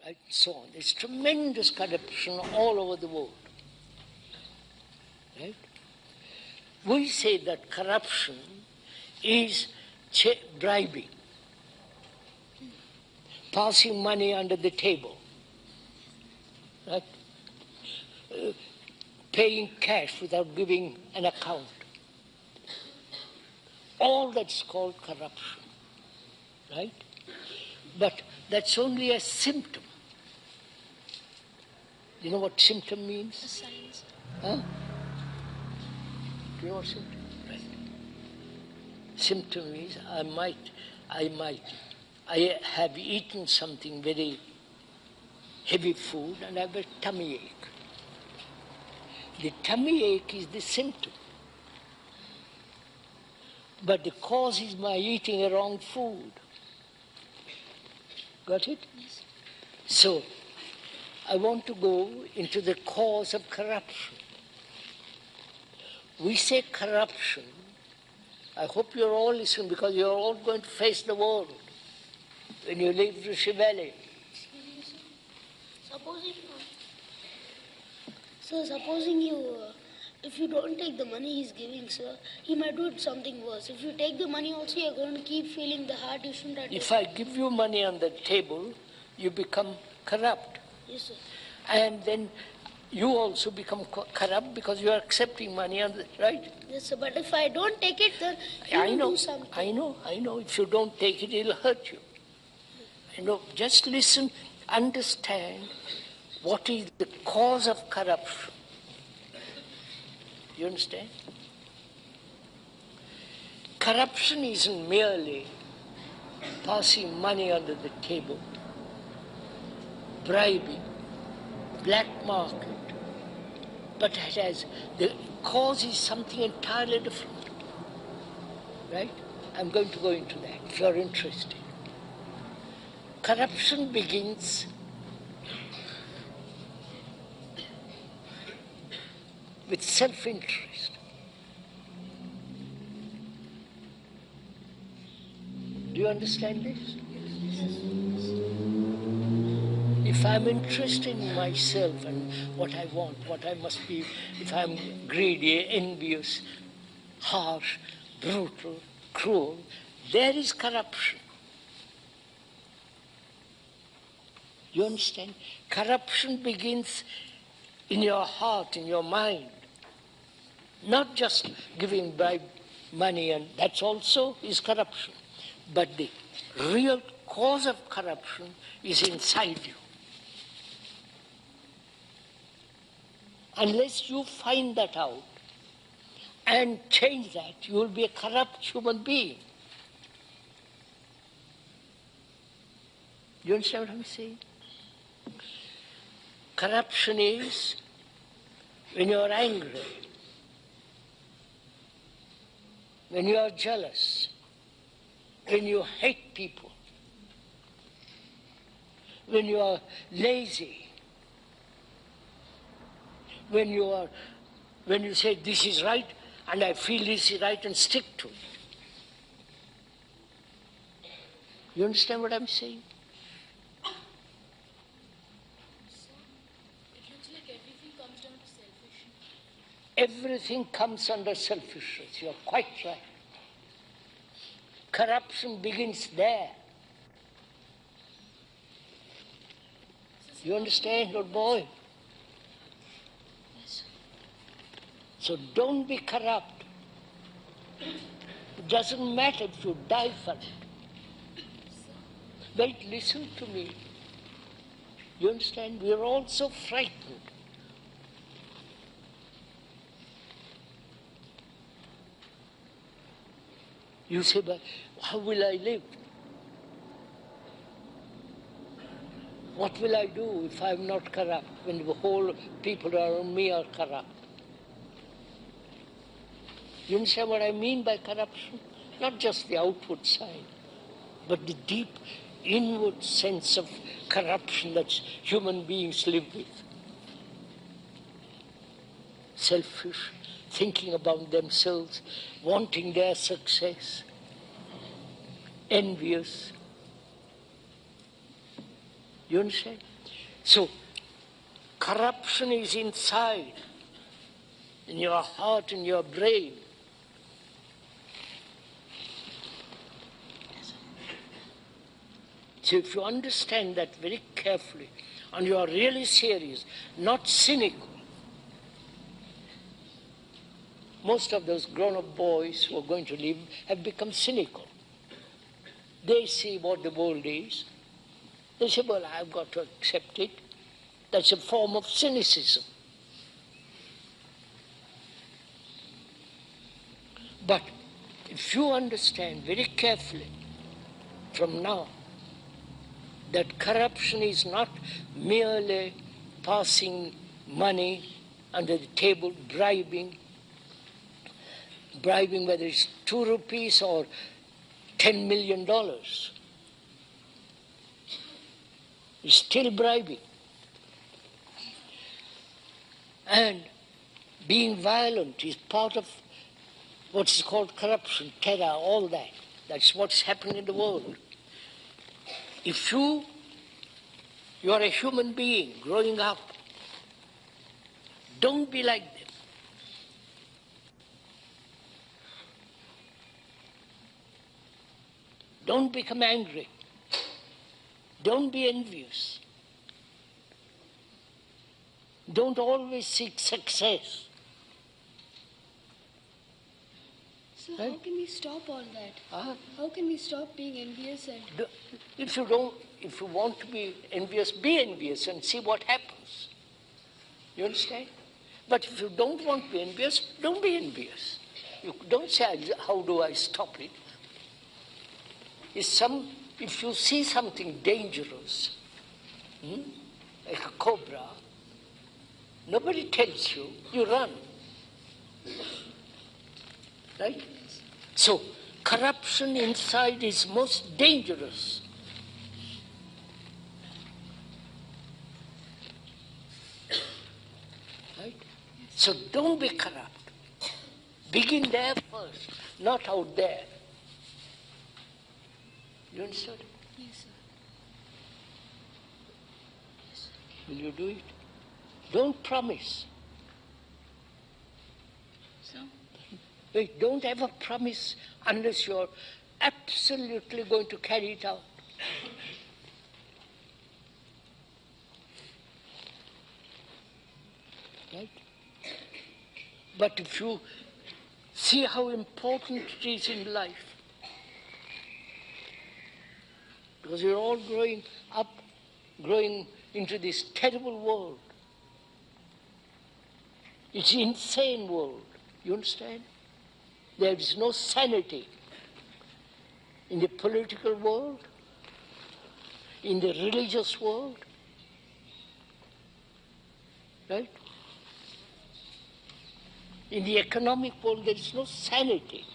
right? So on. There's tremendous corruption all over the world. Right? We say that corruption is bribing, passing money under the table, right? Paying cash without giving an account. All that's called corruption, right? But that's only a symptom. You know what symptom means? The signs. Huh? Do you know what symptom? Right. Symptom means I have eaten something very heavy food and I have a tummy ache. The tummy ache is the symptom. But the cause is my eating a wrong food. Got it? Yes. So, I want to go into the cause of corruption. We say corruption. I hope you're all listening because you're all going to face the world when you leave Rishi Valley. Supposing you, if you don't take the money he's giving, sir, he might do something worse. If you take the money also, you're going to keep feeling the heart. You shouldn't have. If I give you money on the table, you become corrupt. Yes, sir. And then you also become corrupt because you are accepting money on the, right? Yes, sir. But if I don't take it, then I know, do something. I know. If you don't take it, it'll hurt you. Just listen, understand what is the cause of corruption. You understand? Corruption isn't merely passing money under the table, bribing, black market, but it has, the cause is something entirely different. Right? I'm going to go into that if you're interested. Corruption begins with self-interest. Do you understand this? If I'm interested in myself and what I want, what I must be, if I'm greedy, envious, harsh, brutal, cruel, there is corruption. You understand? Corruption begins in your heart, in your mind. Not just giving bribe money, and that's also is corruption. But the real cause of corruption is inside you. Unless you find that out and change that, you will be a corrupt human being. You understand what I'm saying? Corruption is when you are angry, when you are jealous, when you hate people, when you are lazy, when you say this is right and I feel this is right and stick to it. You understand what I'm saying? Everything comes under selfishness. You're quite right. Corruption begins there. You understand, old boy? Yes. So don't be corrupt. It doesn't matter if you die for it. Wait, listen to me. You understand? We are all so frightened. You say, but how will I live? What will I do if I'm not corrupt, when the whole people around me are corrupt? You understand what I mean by corruption? Not just the outward side, but the deep inward sense of corruption that human beings live with. Selfish, thinking about themselves, wanting their success, envious. You understand? So, corruption is inside, in your heart, in your brain. So if you understand that very carefully, and you are really serious, not cynical. Most of those grown-up boys who are going to live have become cynical. They see what the world is. They say, well, I've got to accept it. That's a form of cynicism. But if you understand very carefully from now that corruption is not merely passing money under the table, bribing whether it's 2 rupees or $10 million, it's still bribing. And being violent is part of what is called corruption, terror, all that. That's what's happening in the world. If you are a human being growing up, don't be like them. Don't become angry. Don't be envious. Don't always seek success. So how can we stop all that? How can we stop being envious and... If you want to be envious and see what happens. You understand? But if you don't want to be envious, don't be envious. You don't say, how do I stop it? If you see something dangerous, like a cobra, nobody tells you, you run. Right? So, corruption inside is most dangerous. Right? So don't be corrupt. Begin there first, not out there. You understand? Yes, sir. Will you do it? Don't promise. So? Wait, don't ever promise unless you're absolutely going to carry it out. Right? But if you see how important it is in life, because you're all growing into this terrible world. It's an insane world. You understand? There is no sanity in the political world, in the religious world. Right? In the economic world, there is no sanity.